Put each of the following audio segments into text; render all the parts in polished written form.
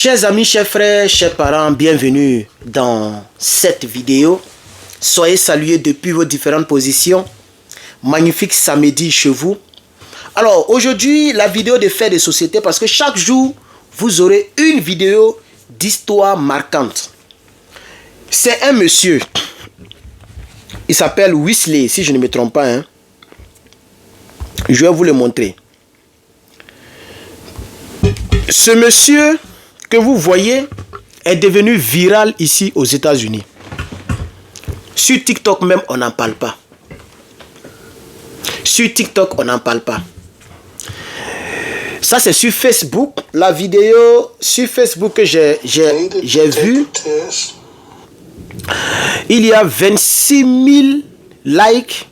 Chers amis, chers frères, chers parents, bienvenue dans cette vidéo. Soyez salués depuis vos différentes positions. Magnifique samedi chez vous. Alors aujourd'hui, la vidéo de faits de société, parce que chaque jour, vous aurez une vidéo d'histoire marquante. C'est un monsieur. Il s'appelle Wesley, si je ne me trompe pas. Je vais vous le montrer. Ce monsieur que vous voyez est devenu viral ici aux États-Unis. Sur TikTok même, on n'en parle pas. Sur TikTok, on n'en parle pas. Ça, c'est sur Facebook. La vidéo sur Facebook que j'ai vue, il y a 26 000 likes,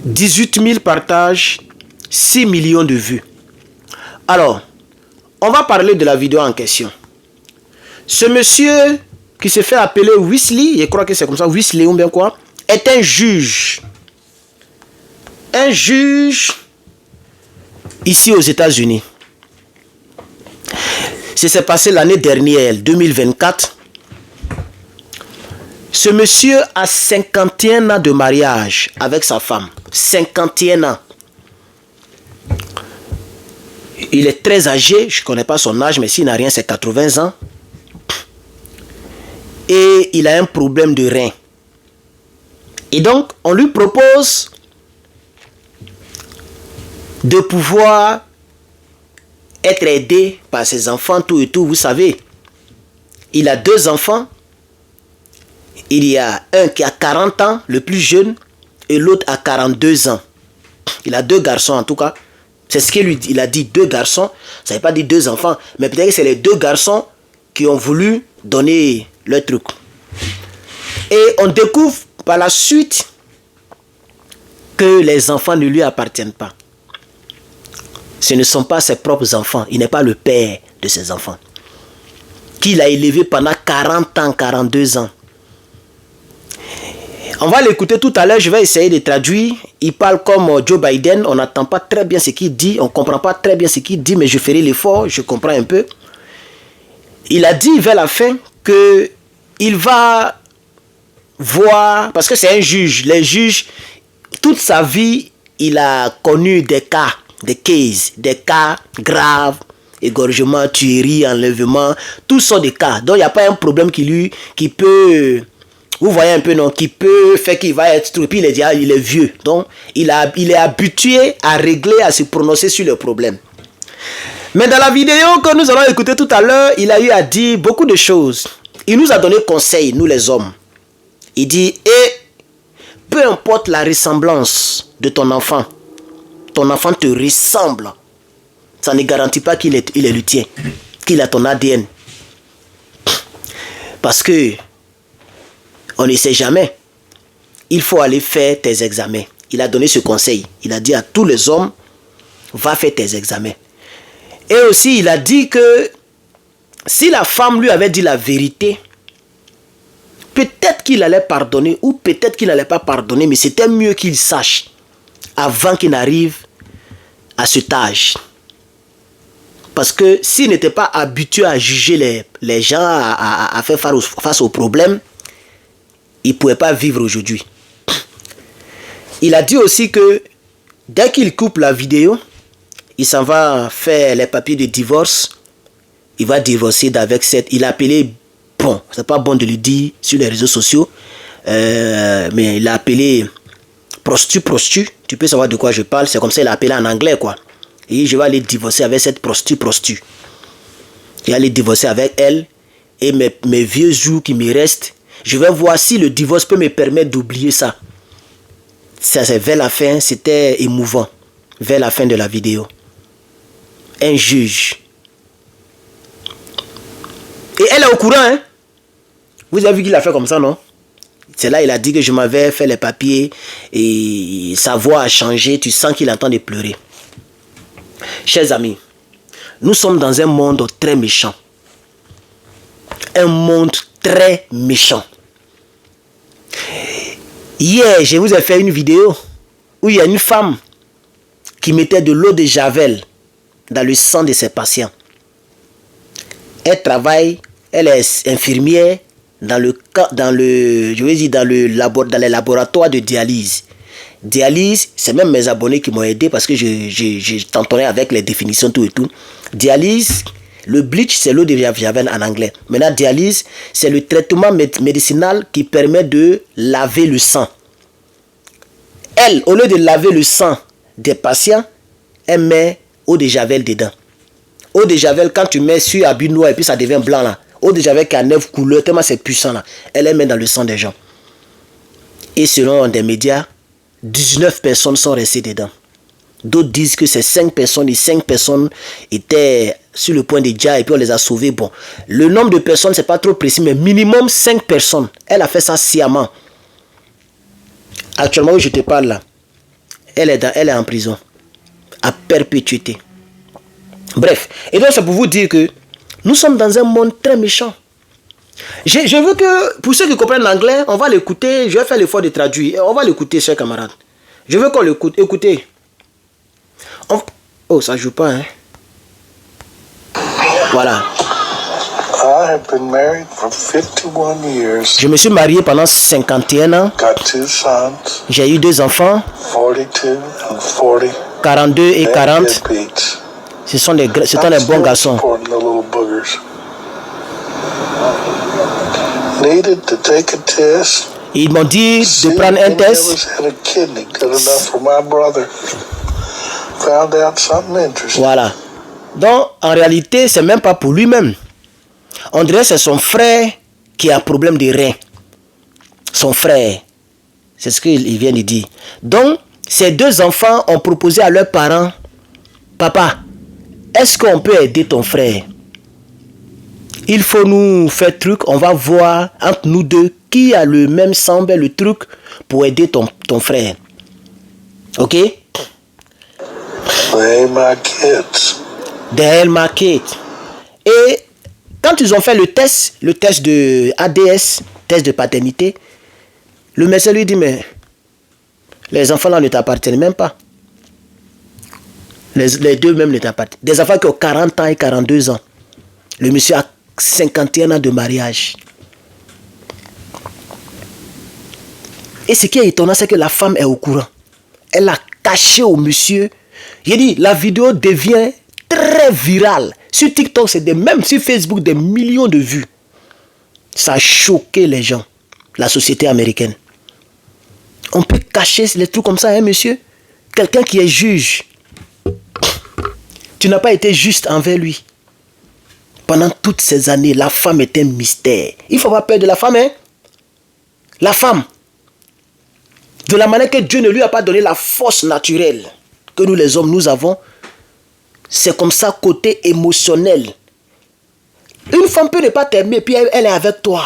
18 000 partages, 6 millions de vues. Alors, on va parler de la vidéo en question. Ce monsieur qui se fait appeler Wesley, je crois que c'est comme ça, Wesley ou bien quoi, est un juge. Un juge ici aux États-Unis. Ça s'est passé l'année dernière, 2024. Ce monsieur a 51 ans de mariage avec sa femme. 51 ans. Il est très âgé, je ne connais pas son âge, mais s'il n'a rien, c'est 80 ans. Et il a un problème de rein. Et donc, on lui propose de pouvoir être aidé par ses enfants, tout et tout. Vous savez, il a 2 enfants. Il y a un qui a 40 ans, le plus jeune, et l'autre a 42 ans. Il a 2 garçons en tout cas. C'est ce qu'il a dit, 2 garçons. Ça ne veut pas dire 2 enfants, mais peut-être que c'est les 2 garçons qui ont voulu donner leur truc. Et on découvre par la suite que les enfants ne lui appartiennent pas. Ce ne sont pas ses propres enfants. Il n'est pas le père de ses enfants. Qu'il a élevé pendant 40 ans, 42 ans. On va l'écouter tout à l'heure, je vais essayer de traduire. Il parle comme Joe Biden, on n'entend pas très bien ce qu'il dit, on ne comprend pas très bien ce qu'il dit, mais je ferai l'effort, je comprends un peu. Il a dit vers la fin qu'il va voir, parce que c'est un juge, les juges, toute sa vie, il a connu des cas, des cas graves, égorgement, tuerie, enlèvement, tous sont des cas. Donc il n'y a pas un problème qui peut... Vous voyez un peu, non, qui peut faire qu'il va être... Puis il est vieux. Donc, il est habitué à régler, à se prononcer sur le problème. Mais dans la vidéo que nous allons écouter tout à l'heure, il a eu à dire beaucoup de choses. Il nous a donné conseil, nous les hommes. Il dit, peu importe la ressemblance de ton enfant te ressemble. Ça ne garantit pas qu'il est le tien, qu'il a ton ADN. Parce que on ne sait jamais. Il faut aller faire tes examens. Il a donné ce conseil. Il a dit à tous les hommes, va faire tes examens. Et aussi, il a dit que si la femme lui avait dit la vérité, peut-être qu'il allait pardonner ou peut-être qu'il n'allait pas pardonner, mais c'était mieux qu'il sache avant qu'il n'arrive à cet âge. Parce que s'il n'était pas habitué à juger les gens, à faire face aux problèmes, il ne pouvait pas vivre aujourd'hui. Il a dit aussi que dès qu'il coupe la vidéo, il s'en va faire les papiers de divorce. Il va divorcer d'avec cette... Il a appelé... Bon, c'est pas bon de le dire sur les réseaux sociaux. Mais il a appelé prostu. Tu peux savoir de quoi je parle. C'est comme ça il a appelé en anglais, quoi. Et je vais aller divorcer avec cette prostu. Je vais aller divorcer avec elle. Et mes vieux jours qui me restent, je vais voir si le divorce peut me permettre d'oublier ça. Ça, c'est vers la fin, c'était émouvant. Vers la fin de la vidéo. Un juge. Et elle est au courant, hein. Vous avez vu qu'il a fait comme ça, non? C'est là il a dit que je m'avais fait les papiers et sa voix a changé. Tu sens qu'il est en train de pleurer. Chers amis, nous sommes dans un monde très méchant. Un monde très méchant. Hier, je vous ai fait une vidéo où il y a une femme qui mettait de l'eau de Javel dans le sang de ses patients. Elle travaille, elle est infirmière dans les laboratoires de dialyse. Dialyse, c'est même mes abonnés qui m'ont aidé parce que je tentonnais avec les définitions tout et tout. Dialyse, le bleach, c'est l'eau de javel en anglais. Maintenant, dialyse, c'est le traitement médicinal qui permet de laver le sang. Elle, au lieu de laver le sang des patients, elle met eau de javel dedans. Eau de javel, quand tu mets sur habit noir et puis ça devient blanc là. Eau de javel qui a 9 couleurs, tellement c'est puissant là. Elle les met dans le sang des gens. Et selon des médias, 19 personnes sont restées dedans. D'autres disent que c'est 5 personnes et 5 personnes étaient sur le point de dia et puis on les a sauvés. Bon, le nombre de personnes, c'est pas trop précis, mais minimum 5 personnes. Elle a fait ça sciemment. Actuellement, où je te parle là, elle est en prison. À perpétuité. Bref. Et donc, c'est pour vous dire que nous sommes dans un monde très méchant. Je veux que, pour ceux qui comprennent l'anglais, on va l'écouter. Je vais faire l'effort de traduire. On va l'écouter, chers camarades. Je veux qu'on l'écoute. Écoutez. Oh, ça joue pas, hein. Voilà. I have been married for 51 years. Je me suis marié pendant 51 ans. Got 2 sons. J'ai eu 2 enfants. 42 and 40. 42 et 40. Ce sont des bons garçons. Needed to take a test. Ils m'ont dit de prendre un test. Voilà. Donc, en réalité, c'est même pas pour lui-même. On dirait que c'est son frère qui a un problème de rein. Son frère. C'est ce qu'il vient de dire. Donc, ces 2 enfants ont proposé à leurs parents, papa, est-ce qu'on peut aider ton frère? Il faut nous faire truc, on va voir entre nous deux qui a le même sang, le truc pour aider ton frère. Ok? They my kids. Et quand ils ont fait le test de ADS, test de paternité, le médecin lui dit, mais les enfants là ne t'appartiennent même pas. Les 2 même ne t'appartiennent. Des enfants qui ont 40 ans et 42 ans. Le monsieur a 51 ans de mariage. Et ce qui est étonnant, c'est que la femme est au courant. Elle a caché au monsieur. J'ai dit, la vidéo devient très virale. Sur TikTok, même sur Facebook, des millions de vues. Ça a choqué les gens, la société américaine. On peut cacher les trucs comme ça, hein, monsieur? Quelqu'un qui est juge. Tu n'as pas été juste envers lui. Pendant toutes ces années, la femme est un mystère. Il ne faut pas peur de la femme, hein? La femme, de la manière que Dieu ne lui a pas donné la force naturelle que nous les hommes, nous avons, c'est comme ça côté émotionnel. Une femme peut ne pas t'aimer, puis elle est avec toi.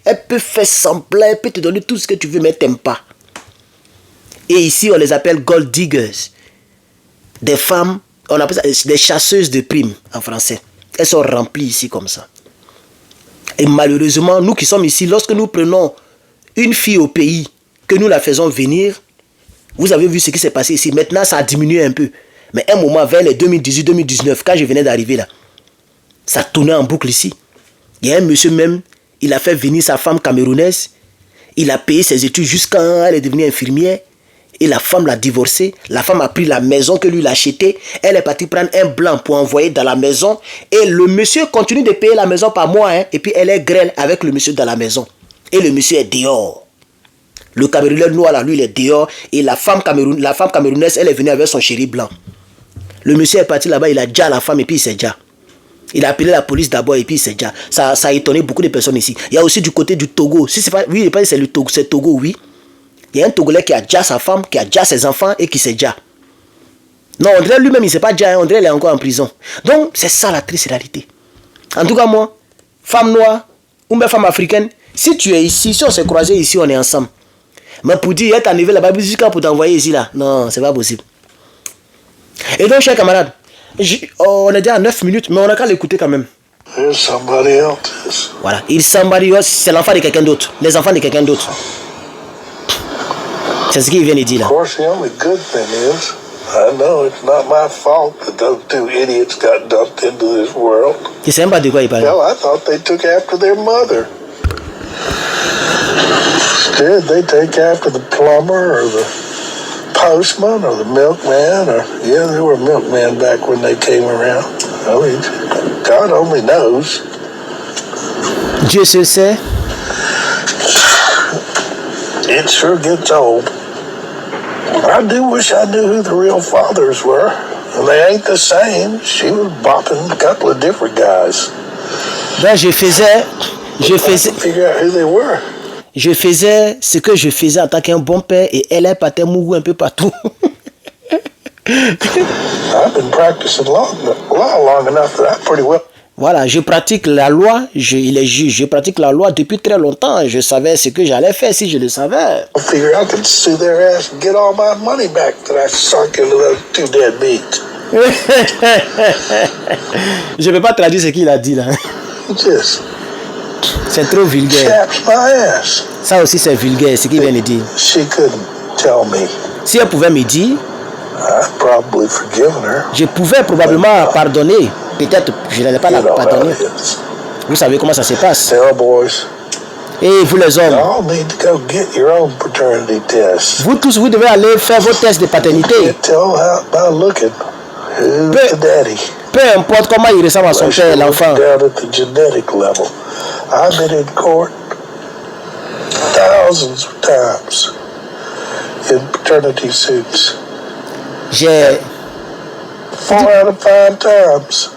Elle peut faire semblant, elle peut te donner tout ce que tu veux, mais elle ne t'aime pas. Et ici, on les appelle gold diggers. Des femmes, on appelle ça des chasseuses de primes en français. Elles sont remplies ici comme ça. Et malheureusement, nous qui sommes ici, lorsque nous prenons une fille au pays, que nous la faisons venir, vous avez vu ce qui s'est passé ici. Maintenant, ça a diminué un peu. Mais un moment, vers les 2018-2019, quand je venais d'arriver là, ça tournait en boucle ici. Il y a un monsieur même, il a fait venir sa femme camerounaise. Il a payé ses études jusqu'à elle est devenue infirmière. Et la femme l'a divorcé. La femme a pris la maison que lui l'a achetée. Elle est partie prendre un blanc pour envoyer dans la maison. Et le monsieur continue de payer la maison par mois. Hein, et puis elle est grêle avec le monsieur dans la maison. Et le monsieur est dehors. Le Camerounais noir là, lui, il est dehors. Et la femme camerounaise, elle est venue avec son chéri blanc. Le monsieur est parti là-bas, il a déjà la femme et puis il s'est déjà. Il a appelé la police d'abord et puis il s'est déjà. Ça a étonné beaucoup de personnes ici. Il y a aussi du côté du Togo. Si c'est pas, oui, c'est le Togo, c'est Togo, oui. Il y a un Togolais qui a déjà sa femme, qui a déjà ses enfants et qui s'est déjà. Non, on dirait lui-même, il ne s'est pas déjà, on dirait qu'il est encore en prison. Donc, c'est ça la triste réalité. En tout cas, moi, femme noire ou même femme africaine, si tu es ici, si on s'est croisés ici, on est ensemble. Mais pour dire, être arrivé là-bas, jusqu'à pour t'envoyer ici, là, non, c'est pas possible. Et donc, chers camarades, on est déjà à 9 minutes, mais on a qu'à l'écouter quand même. Voilà, c'est l'enfant de quelqu'un d'autre. Les enfants de quelqu'un d'autre. C'est ce qu'il vient de dire là. I know it's not my fault that those two idiots got dumped into this world. Tu sais même pas de quoi il parle. Hell, I thought they took after their mother. Instead, they take after the plumber or the postman or the milkman or, yeah, they were milkmen back when they came around. I mean, God only knows. Dieu seul sait. It sure gets old. I do wish I knew who the real fathers were. And they ain't the same. She was bopping a couple of different guys. Ben, je faisais Figure out who they were. je faisais ce que je faisais en tant qu'un bon père et elle partait mourir un peu partout. I've been practicing law long enough that I pretty well. Voilà, je pratique la loi, il est juge, je pratique la loi depuis très longtemps. Je savais ce que j'allais faire si je le savais. I figure I could sue their ass and get all my money back that I sunk into those two dead beats. Je ne peux pas traduire ce qu'il a dit là. Just C'est trop vulgaire. chaps my ass. Ça aussi c'est vulgaire ce qu'il vient de dire. She couldn't tell me. Si elle pouvait me dire, I'd probably forgiven her. je pouvais probablement pardonner. Peut-être je n'allais pas la You know how pardonner. it is. Vous savez comment ça se passe. Tell boys, Et vous les hommes, y'all need to go get your own paternity test. vous tous, vous devez aller faire vos tests de paternité. You tell how by looking who's the daddy. Peu importe comment il ressemble à son Unless père, you look l'enfant. down at the genetic level. I've been in court thousands of times in paternity suits. J'ai 4 out of 5 times.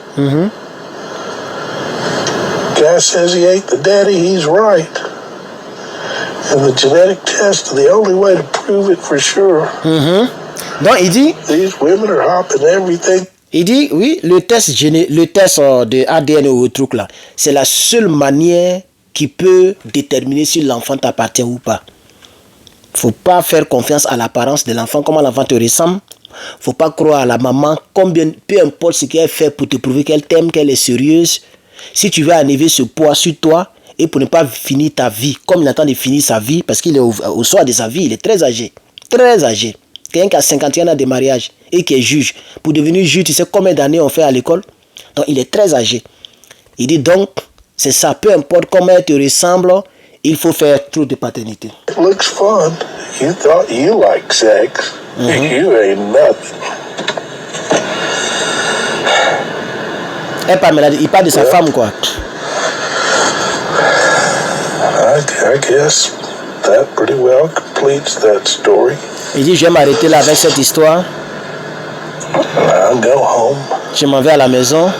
Guy says he ain't the daddy, he's right. And the genetic test is the only way to prove it for sure. Donc il dit, These women are hopping everything. oui, le test de ADN ou autre truc là, c'est la seule manière qui peut déterminer si l'enfant t'appartient ou pas. Faut pas faire confiance à l'apparence de l'enfant, comment l'enfant te ressemble. Faut pas croire à la maman, peu importe ce qu'elle fait pour te prouver qu'elle t'aime, qu'elle est sérieuse. Si tu veux enlever ce poids sur toi et pour ne pas finir ta vie comme il attend de finir sa vie, parce qu'il est au soir de sa vie, il est très âgé. Très âgé. Quelqu'un qui a 51 ans de mariage et qui est juge. Pour devenir juge, tu sais combien d'années on fait à l'école? Donc il est très âgé. Il dit donc, c'est ça, peu importe comment elle te ressemble, il faut faire trop de paternité. It looks fun. You thought you liked sex. You ain't nothing. Il parle de sa femme quoi. I guess that pretty well completes that story. Il dit je vais m'arrêter là avec cette histoire. I'll go home. Je m'en vais à la maison.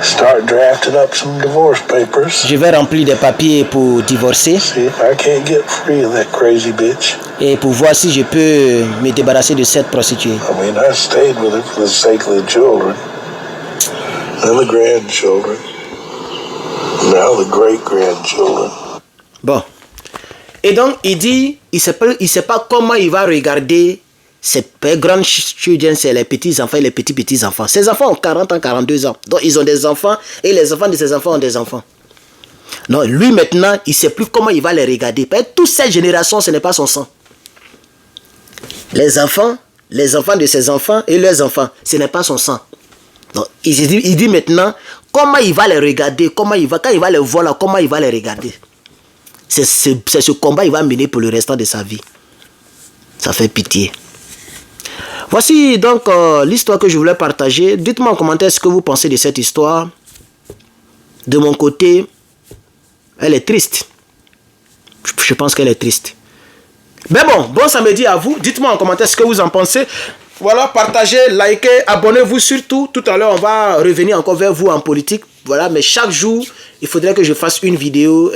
Start drafting up some divorce papers. Je vais remplir des papiers pour divorcer See if I can't get free of that crazy bitch. et pour voir si je peux me débarrasser de cette prostituée. I mean, I stayed with her for the sake of the children and the grandchildren. Now the great-grandchildren. Bon. Et donc, il dit, il sait pas comment il va regarder ses grands children, c'est les petits-enfants et les petits-petits-enfants. Ces enfants ont 40 ans, 42 ans. Donc, ils ont des enfants et les enfants de ces enfants ont des enfants. Non, lui maintenant, il ne sait plus comment il va les regarder. Parce que toute cette génération, ce n'est pas son sang. Les enfants de ses enfants et leurs enfants, ce n'est pas son sang. Donc, il dit maintenant, comment il va les regarder, quand il va les voir là, comment il va les regarder. C'est ce combat qu'il va mener pour le restant de sa vie. Ça fait pitié. Voici donc l'histoire que je voulais partager. Dites-moi en commentaire ce que vous pensez de cette histoire. De mon côté, elle est triste. Je pense qu'elle est triste. Mais bon samedi à vous. Dites-moi en commentaire ce que vous en pensez. Voilà, partagez, likez, abonnez-vous surtout. Tout à l'heure, on va revenir encore vers vous en politique. Voilà, mais chaque jour, il faudrait que je fasse une vidéo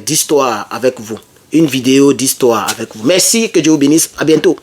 d'histoire avec vous. Une vidéo d'histoire avec vous. Merci, que Dieu vous bénisse. À bientôt.